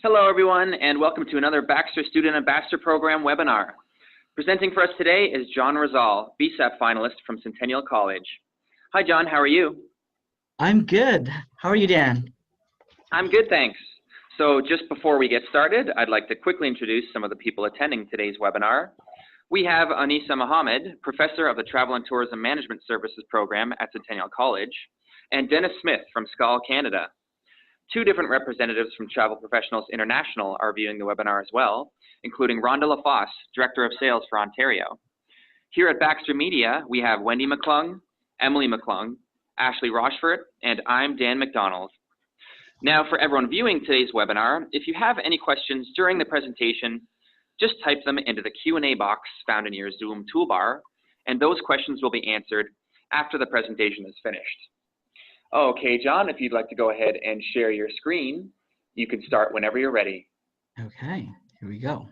Hello, everyone, and welcome to another Baxter Student Ambassador Program webinar. Presenting for us today is John Rosal, BSAP finalist from Centennial College. Hi, John. How are you? I'm good. How are you, Dan? I'm good, thanks. So just before we get started, I'd like to quickly introduce some of the people attending today's webinar. We have Anissa Mohammed, Professor of the Travel and Tourism Management Services Program at Centennial College, and Dennis Smith from SCAL Canada. Two different representatives from Travel Professionals International are viewing the webinar as well, including Rhonda LaFosse, Director of Sales for Ontario. Here at Baxter Media, we have Wendy McClung, Emily McClung, Ashley Rochford, and I'm Dan McDonald. Now, for everyone viewing today's webinar, if you have any questions during the presentation, just type them into the Q&A box found in your Zoom toolbar, and those questions will be answered after the presentation is finished. Okay, John, if you'd like to go ahead and share your screen, you can start whenever you're ready. Okay, here we go.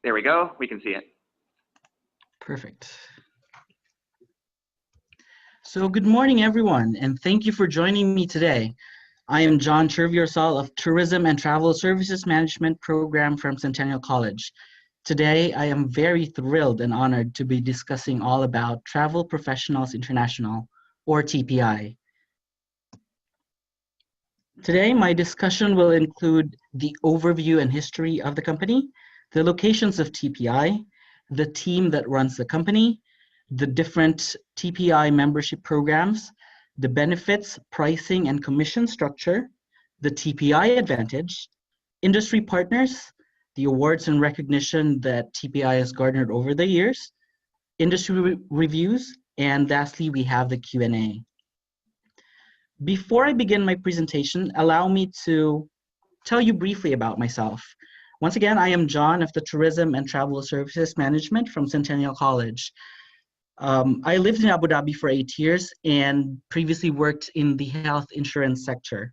There we go. We can see it. Perfect. So good morning, everyone, and thank you for joining me today. I am John Chervy of Tourism and Travel Services Management Program from Centennial College. Today, I am very thrilled and honored to be discussing all about Travel Professionals International, or TPI. Today, my discussion will include the overview and history of the company, the locations of TPI, the team that runs the company, the different TPI membership programs, the benefits, pricing, and commission structure, the TPI advantage, industry partners, the awards and recognition that TPI has garnered over the years, industry reviews, and lastly, we have the Q&A. Before I begin my presentation, allow me to tell you briefly about myself. Once again, I am John of the Tourism and Travel Services Management from Centennial College. I lived in Abu Dhabi for 8 years and previously worked in the health insurance sector.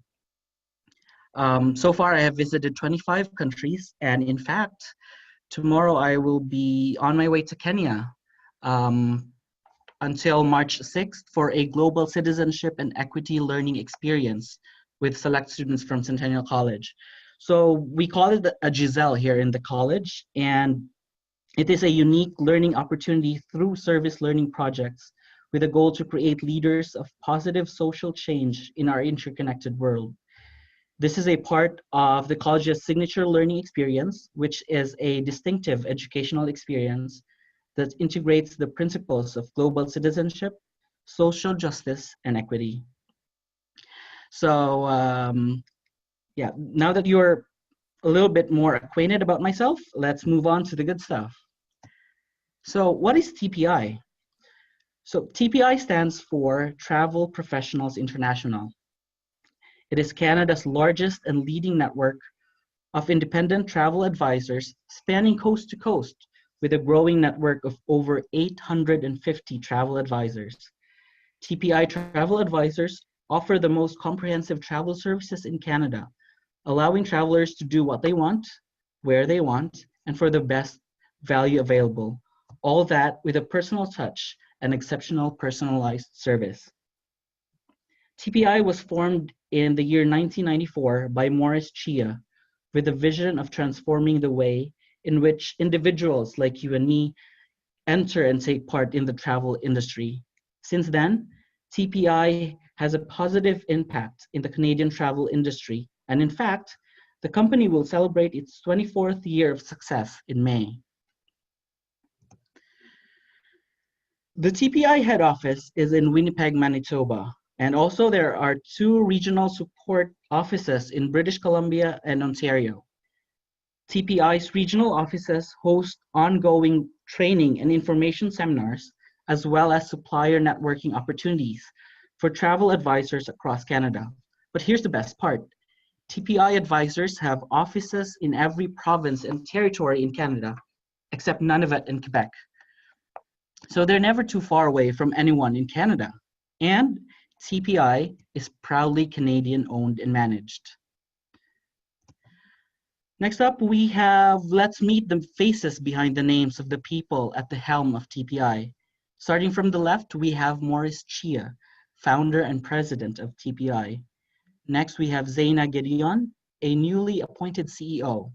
So far, I have visited 25 countries, and in fact, tomorrow I will be on my way to Kenya until March 6th for a global citizenship and equity learning experience with select students from Centennial College. So we call it a Giselle here in the college, and it is a unique learning opportunity through service learning projects with a goal to create leaders of positive social change in our interconnected world. This is a part of the college's signature learning experience, which is a distinctive educational experience that integrates the principles of global citizenship, social justice, and equity. So yeah, now that you're a little bit more acquainted about myself, let's move on to the good stuff. So what is TPI? So TPI stands for Travel Professionals International. It is Canada's largest and leading network of independent travel advisors spanning coast to coast with a growing network of over 850 travel advisors. TPI travel advisors offer the most comprehensive travel services in Canada, allowing travelers to do what they want, where they want, and for the best value available. All that with a personal touch and exceptional personalized service. TPI was formed in the year 1994 by Maurice Chia with a vision of transforming the way in which individuals like you and me enter and take part in the travel industry. Since then, TPI has a positive impact in the Canadian travel industry, and in fact, the company will celebrate its 24th year of success in May. The TPI head office is in Winnipeg, Manitoba, and also there are 2 regional support offices in British Columbia and Ontario. TPI's regional offices host ongoing training and information seminars, as well as supplier networking opportunities for travel advisors across Canada. But here's the best part. TPI advisors have offices in every province and territory in Canada, except Nunavut and Quebec. So they're never too far away from anyone in Canada. And TPI is proudly Canadian owned and managed. Next up, we have, let's meet the faces behind the names of the people at the helm of TPI. Starting from the left, we have Maurice Chia, founder and president of TPI. Next, we have Zaina Gideon, a newly appointed CEO.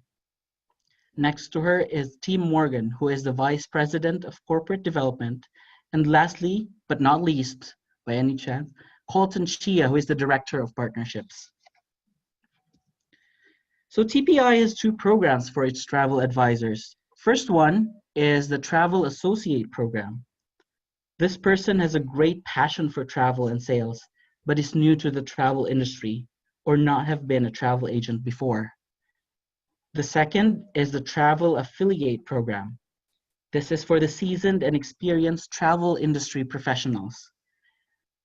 Next to her is Tim Morgan, who is the Vice President of Corporate Development. And lastly, but not least, by any chance, Colton Chia, who is the Director of Partnerships. So TPI has two programs for its travel advisors. First one is the Travel Associate Program. This person has a great passion for travel and sales, but is new to the travel industry or not have been a travel agent before. The second is the Travel Affiliate Program. This is for the seasoned and experienced travel industry professionals.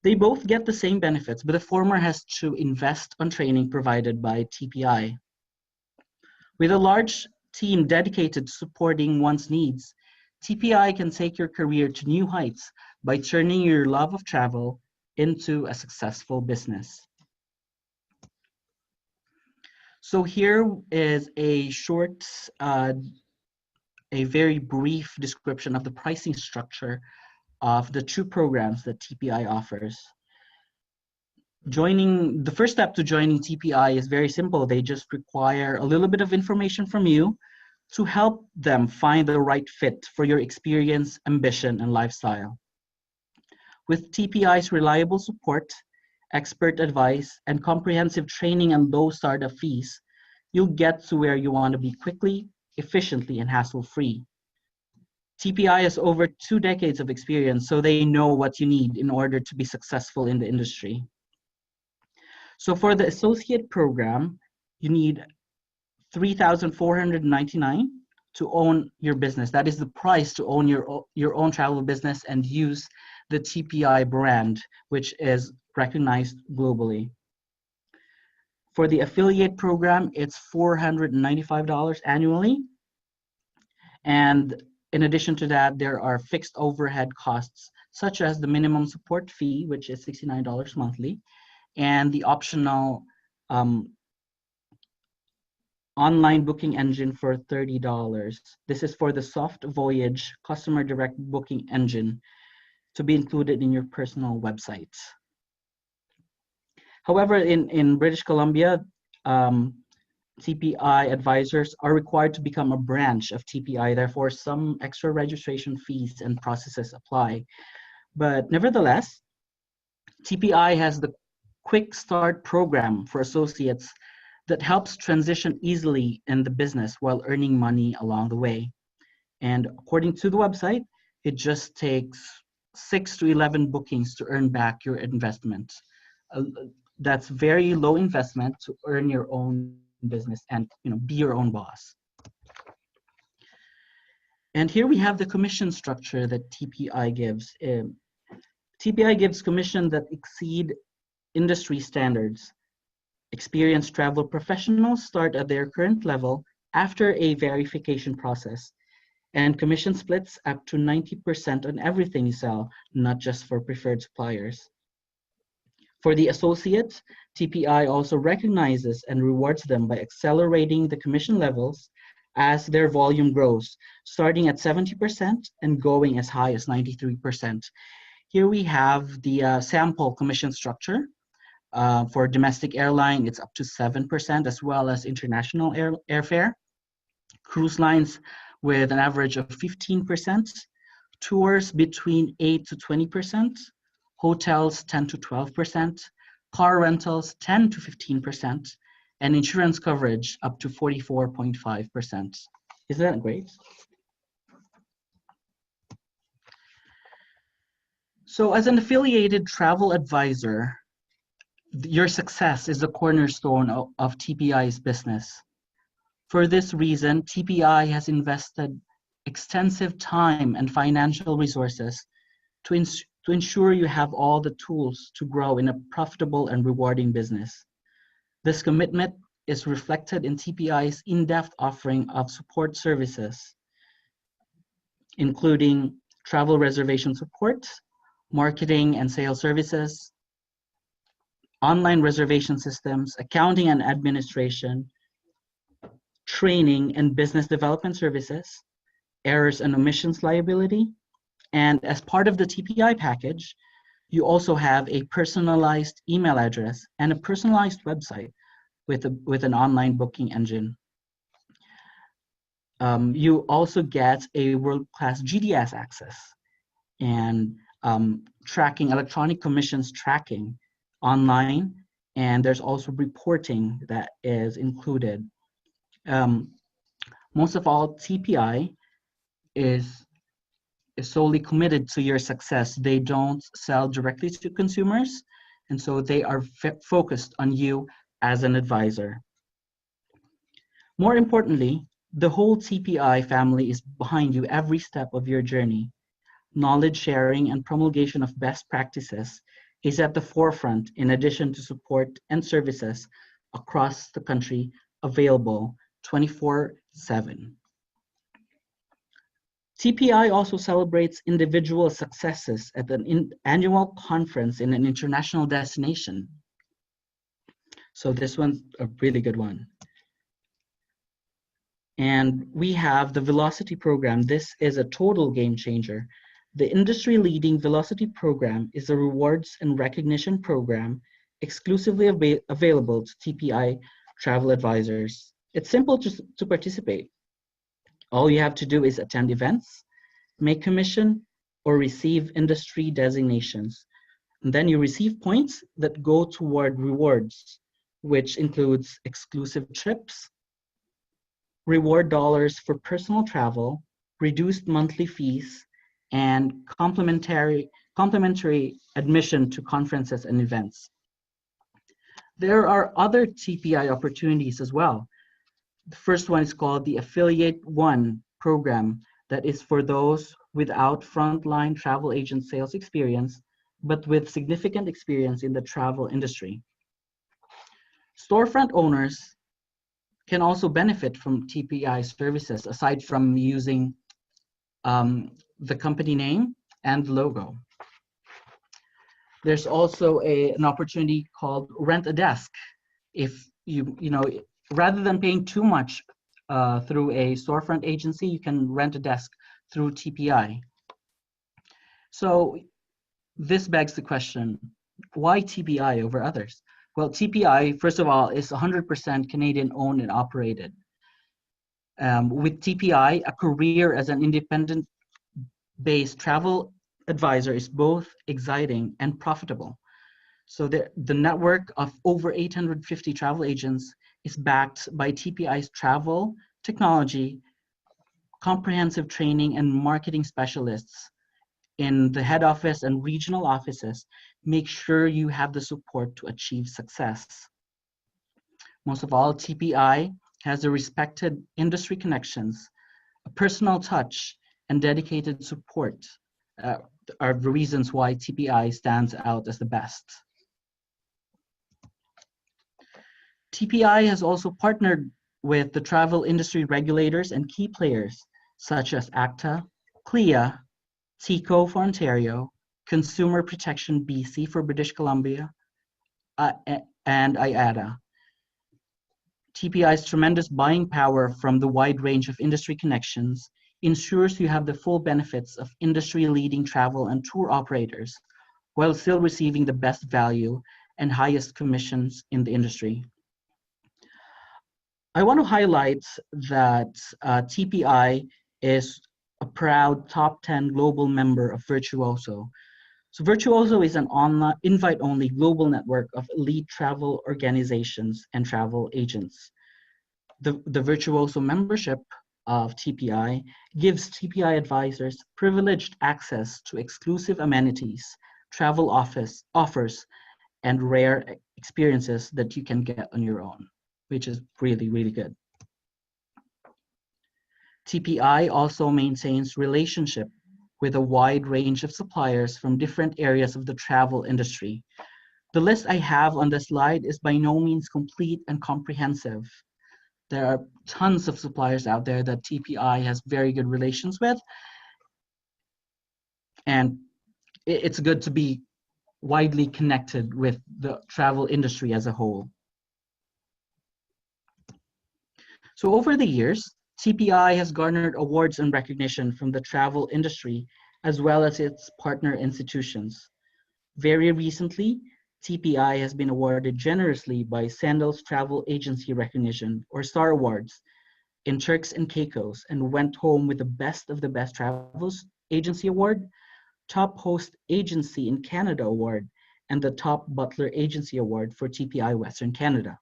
They both get the same benefits, but the former has to invest on training provided by TPI. With a large team dedicated to supporting one's needs, TPI can take your career to new heights by turning your love of travel into a successful business. So here is a short, a very brief description of the pricing structure of the two programs that TPI offers. The first step to joining TPI is very simple. They just require a little bit of information from you to help them find the right fit for your experience, ambition, and lifestyle. With TPI's reliable support, expert advice, and comprehensive training and low startup fees, you'll get to where you want to be quickly, efficiently, and hassle-free. TPI has over 2 decades of experience, so they know what you need in order to be successful in the industry. So for the associate program, you need $3,499 to own your business. That is the price to own your own travel business and use the TPI brand, which is recognized globally. For the affiliate program, it's $495 annually. And in addition to that, there are fixed overhead costs, such as the minimum support fee, which is $69 monthly, and the optional online booking engine for $30. This is for the Soft Voyage customer direct booking engine to be included in your personal website. However, in British Columbia, TPI advisors are required to become a branch of TPI. Therefore, some extra registration fees and processes apply. But nevertheless, TPI has the Quick Start program for associates that helps transition easily in the business while earning money along the way. And according to the website, it just takes 6 to 11 bookings to earn back your investment. That's very low investment to earn your own business and be your own boss. And here we have the commission structure that TPI gives. TPI gives commission that exceed industry standards. Experienced travel professionals start at their current level after a verification process, and commission splits up to 90% on everything you sell, not just for preferred suppliers. For the associates, TPI also recognizes and rewards them by accelerating the commission levels as their volume grows, starting at 70% and going as high as 93%. Here we have the sample commission structure. For domestic airline, it's up to 7%, as well as international airfare. Cruise lines with an average of 15%, tours between 8 to 20%, hotels 10 to 12%, car rentals 10 to 15%, and insurance coverage up to 44.5%. Isn't that great? So as an affiliated travel advisor, your success is the cornerstone of TPI's business. For this reason, TPI has invested extensive time and financial resources to ensure you have all the tools to grow in a profitable and rewarding business. This commitment is reflected in TPI's in-depth offering of support services, including travel reservation support, marketing and sales services, online reservation systems, accounting and administration, training and business development services, errors and omissions liability, and as part of the TPI package, You also have a personalized email address and a personalized website with an online booking engine. You also get a world-class GDS access and tracking, electronic commissions tracking online, and there's also reporting that is included. Most of all, TPI is solely committed to your success. They don't sell directly to consumers, and so they are focused on you as an advisor. More importantly, the whole TPI family is behind you every step of your journey. Knowledge sharing and promulgation of best practices is at the forefront, in addition to support and services across the country available 24/7. TPI also celebrates individual successes at an annual conference in an international destination. So this one's a really good one. And we have the Velocity program. This is a total game changer. The industry-leading Velocity program is a rewards and recognition program exclusively available to TPI travel advisors. It's simple to participate. All you have to do is attend events, make commission, or receive industry designations. And then you receive points that go toward rewards, which includes exclusive trips, reward dollars for personal travel, reduced monthly fees, and complimentary admission to conferences and events. There are other TPI opportunities as well. The first one is called the Affiliate One program, that is for those without frontline travel agent sales experience, but with significant experience in the travel industry. Storefront owners can also benefit from TPI services aside from using the company name and logo. There's also an opportunity called Rent a Desk. If you know, rather than paying too much through a storefront agency, you can rent a desk through TPI. So this begs the question, why TPI over others? Well, TPI, first of all, is 100% Canadian owned and operated. With TPI, a career as an independent-based travel advisor is both exciting and profitable. So the network of over 850 travel agents is backed by TPI's travel, technology, comprehensive training, and marketing specialists in the head office and regional offices. Make sure you have the support to achieve success. Most of all, TPI has the respected industry connections, a personal touch, and dedicated support are the reasons why TPI stands out as the best. TPI has also partnered with the travel industry regulators and key players such as ACTA, CLIA, TICO for Ontario, Consumer Protection BC for British Columbia, and IATA. TPI's tremendous buying power from the wide range of industry connections ensures you have the full benefits of industry-leading travel and tour operators while still receiving the best value and highest commissions in the industry. I want to highlight that TPI is a proud top 10 global member of Virtuoso. So Virtuoso is an online invite-only global network of elite travel organizations and travel agents. The Virtuoso membership of TPI gives TPI advisors privileged access to exclusive amenities, travel offers, and rare experiences that you can get on your own, which is really, really good. TPI also maintains relationship with a wide range of suppliers from different areas of the travel industry. The list I have on the slide is by no means complete and comprehensive. There are tons of suppliers out there that TPI has very good relations with, and it's good to be widely connected with the travel industry as a whole. So over the years, TPI has garnered awards and recognition from the travel industry as well as its partner institutions. Very recently, TPI has been awarded generously by Sandals Travel Agency Recognition, or Star Awards, in Turks and Caicos, and went home with the Best of the Best Travels Agency Award, Top Host Agency in Canada Award, and the Top Butler Agency Award for TPI Western Canada.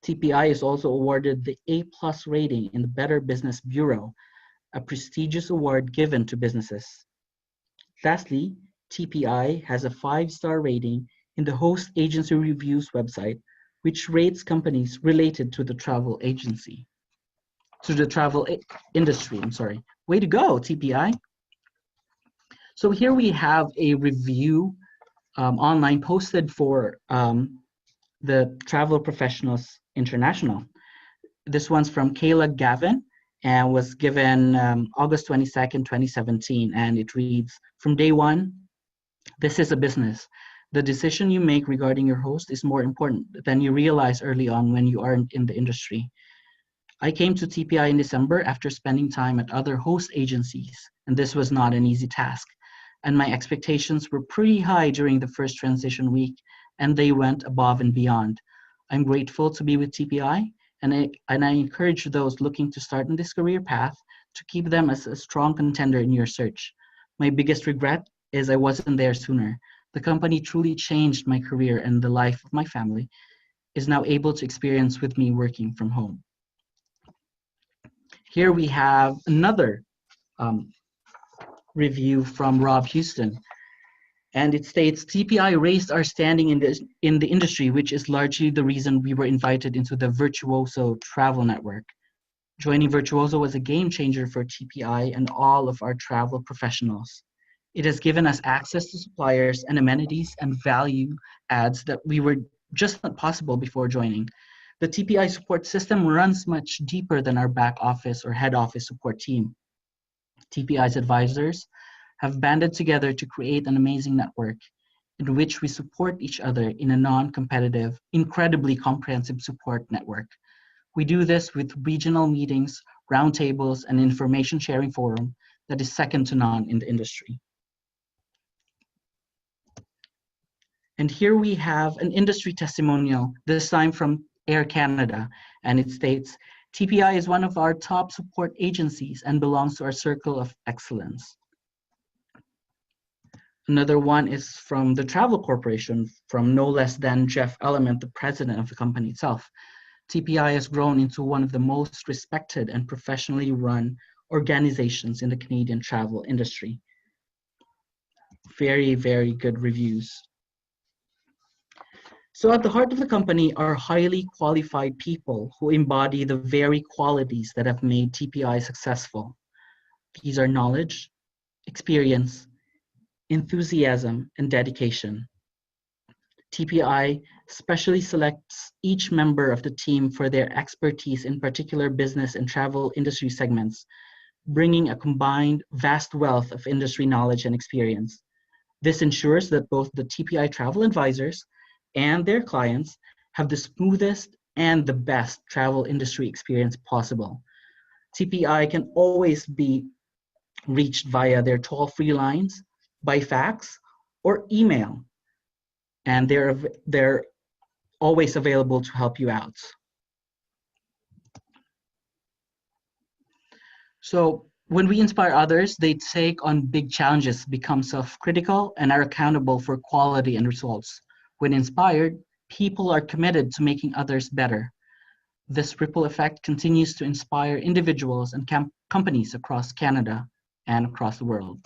TPI is also awarded the A+ rating in the Better Business Bureau, a prestigious award given to businesses. Lastly, TPI has a 5-star rating in the Host Agency Reviews website, which rates companies related to the travel agency, to the travel industry, I'm sorry. Way to go, TPI. So here we have a review online posted for the Travel Professionals International. This one's from Kayla Gavin and was given August 22nd, 2017. And it reads, from day one, this is a business. The decision you make regarding your host is more important than you realize early on when you aren't in the industry. I came to TPI in December after spending time at other host agencies, and this was not an easy task. And my expectations were pretty high during the first transition week, and they went above and beyond. I'm grateful to be with TPI, and I encourage those looking to start in this career path to keep them as a strong contender in your search. My biggest regret is I wasn't there sooner. The company truly changed my career, and the life of my family is now able to experience with me working from home. Here we have another review from Rob Houston. And it states, TPI raised our standing in the industry, which is largely the reason we were invited into the Virtuoso Travel Network. Joining Virtuoso was a game changer for TPI and all of our travel professionals. It has given us access to suppliers and amenities and value adds that we were just not possible before joining. The TPI support system runs much deeper than our back office or head office support team. TPI's advisors have banded together to create an amazing network in which we support each other in a non-competitive, incredibly comprehensive support network. We do this with regional meetings, roundtables, and information sharing forum that is second to none in the industry. And here we have an industry testimonial, this time from Air Canada, and it states, TPI is one of our top support agencies and belongs to our circle of excellence. Another one is from the Travel Corporation, from no less than Jeff Element, the president of the company itself. TPI has grown into one of the most respected and professionally run organizations in the Canadian travel industry. Very, very good reviews. So at the heart of the company are highly qualified people who embody the very qualities that have made TPI successful. These are knowledge, experience, enthusiasm, and dedication. TPI specially selects each member of the team for their expertise in particular business and travel industry segments, bringing a combined vast wealth of industry knowledge and experience. This ensures that both the TPI travel advisors and their clients have the smoothest and the best travel industry experience possible. TPI can always be reached via their toll-free lines, by fax, or email, and they're always available to help you out. So when we inspire others, they take on big challenges, become self-critical, and are accountable for quality and results. When inspired, people are committed to making others better. This ripple effect continues to inspire individuals and companies across Canada and across the world.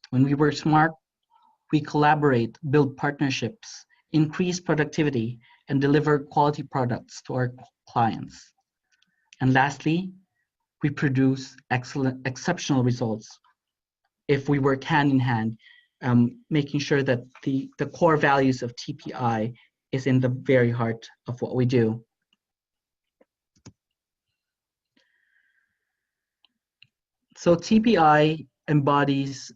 When we work smart, we collaborate, build partnerships, increase productivity, and deliver quality products to our clients. And lastly, we produce exceptional results if we work hand in hand, making sure that the core values of TPI is in the very heart of what we do. So TPI embodies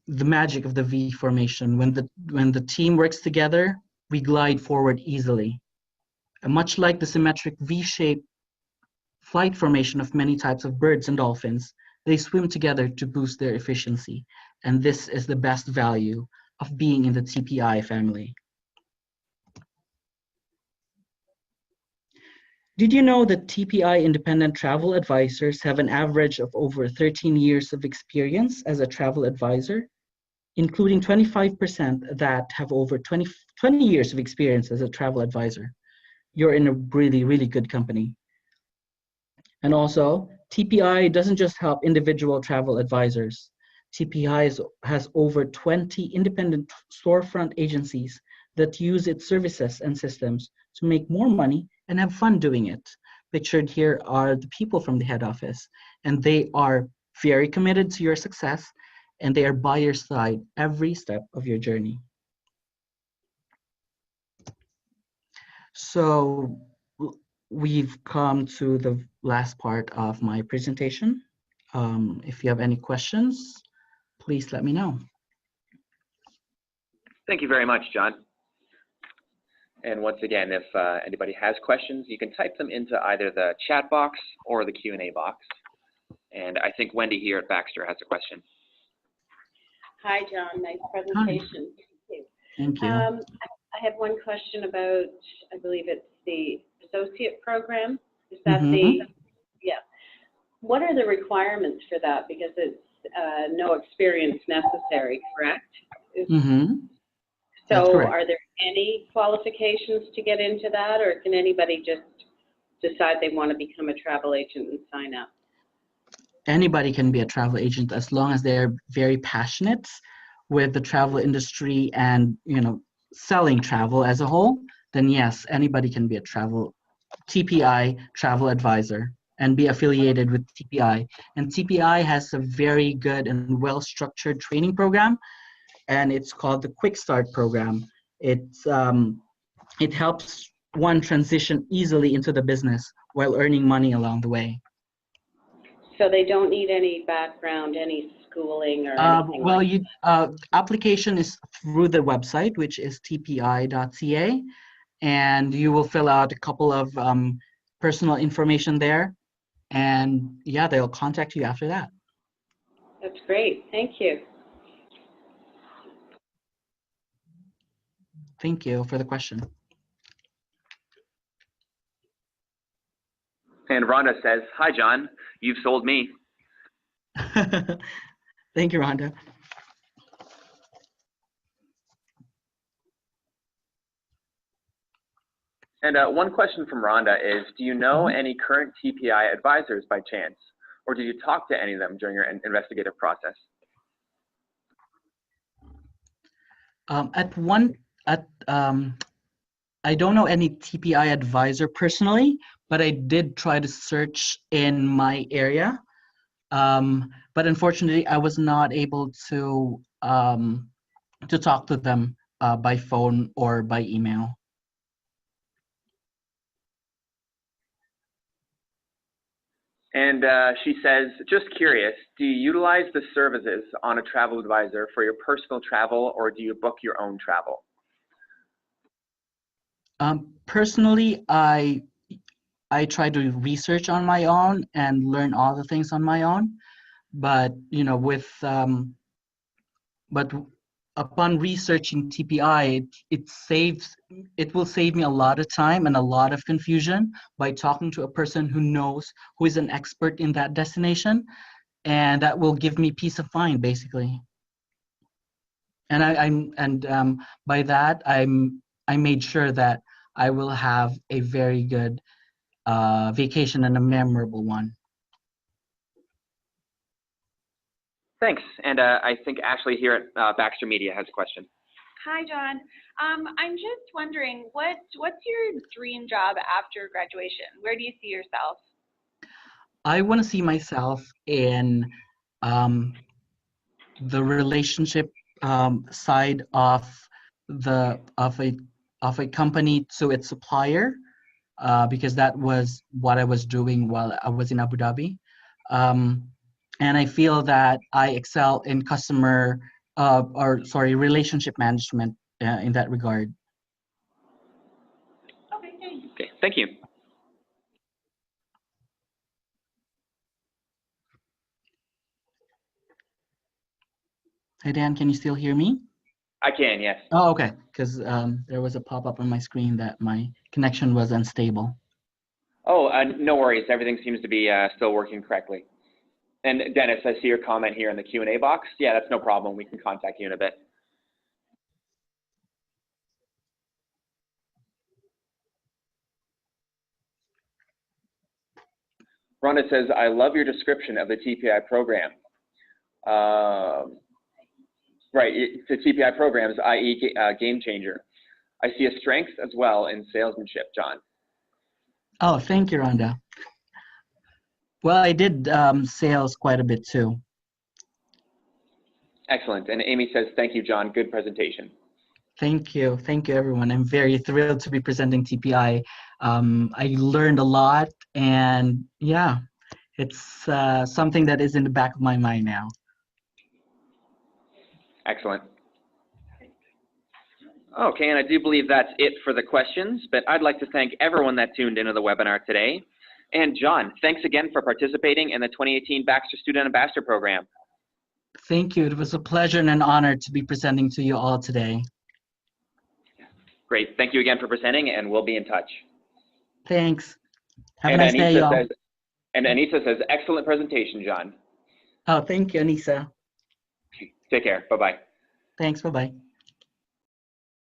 the magic of the V formation. When the team works together, we glide forward easily. And much like the symmetric V-shaped flight formation of many types of birds and dolphins, they swim together to boost their efficiency. And this is the best value of being in the TPI family. Did you know that TPI independent travel advisors have an average of over 13 years of experience as a travel advisor, including 25% that have over 20 years of experience as a travel advisor? You're in a really, really good company. And also, TPI doesn't just help individual travel advisors. TPI has over 20 independent storefront agencies that use its services and systems to make more money and have fun doing it. Pictured here are the people from the head office, and they are very committed to your success, and they are by your side every step of your journey. So we've come to the last part of my presentation. If you have any questions, please let me know. Thank you very much, John. And once again, if anybody has questions, you can type them into either the chat box or the Q&A box. And I think Wendy here at Baxter has a question. Hi, John. Nice presentation. Hi. Thank you. I have one question about, I believe it's the associate program. Is that the, yeah. What are the requirements for that? Because it's no experience necessary, correct? So are there any qualifications to get into that, or can anybody just decide they want to become a travel agent and sign up? Anybody can be a travel agent as long as they're very passionate with the travel industry and, you know, selling travel as a whole. Then yes, anybody can be a TPI travel advisor and be affiliated with TPI. And TPI has a very good and well-structured training program, and it's called the Quick Start program. It helps one transition easily into the business while earning money along the way. So they don't need any background, any schooling or anything? Well, application is through the website, which is tpi.ca, and you will fill out a couple of personal information there, and yeah, they'll contact you after that. That's great. Thank you. Thank you for the question. And Rhonda says, hi, John, you've sold me. Thank you, Rhonda. And one question from Rhonda is, do you know any current TPI advisors by chance? Or did you talk to any of them during your investigative process? I don't know any TPI advisor personally, but I did try to search in my area. But unfortunately, I was not able to talk to them by phone or by email. And she says, just curious, do you utilize the services on a travel advisor for your personal travel, or do you book your own travel? Personally, I try to research on my own and learn all the things on my own. But you know, but upon researching TPI, it will save me a lot of time and a lot of confusion by talking to a person who is an expert in that destination, and that will give me peace of mind, basically. And by that I made sure that I will have a very good vacation and a memorable one. Thanks. And I think Ashley here at Baxter Media has a question. Hi, John. I'm just wondering, what's your dream job after graduation? Where do you see yourself? I want to see myself in the relationship side of a company to its supplier, because that was what I was doing while I was in Abu Dhabi. And I feel that I excel in relationship management in that regard. Okay, thanks. Okay, thank you. Hi, Dan, can you still hear me? I can, yes. Oh, okay, because there was a pop-up on my screen that my connection was unstable. Oh, no worries. Everything seems to be still working correctly. And Dennis, I see your comment here in the Q&A box. Yeah, that's no problem. We can contact you in a bit. Rhonda says, I love your description of the TPI program. Right, the TPI programs, i.e. Game changer. I see a strength as well in salesmanship, John. Oh, thank you, Rhonda. Well, I did sales quite a bit too. Excellent. And Amy says, thank you, John. Good presentation. Thank you, everyone. I'm very thrilled to be presenting TPI. I learned a lot, and yeah, it's something that is in the back of my mind now. Excellent. Okay, and I do believe that's it for the questions, but I'd like to thank everyone that tuned into the webinar today. And John, thanks again for participating in the 2018 Baxter Student Ambassador Program. Thank you. It was a pleasure and an honor to be presenting to you all today. Great. Thank you again for presenting, and we'll be in touch. Thanks. Have a nice day, y'all. And Anissa says, excellent presentation, John. Oh, thank you, Anissa. Take care. Bye-bye. Thanks. Bye-bye.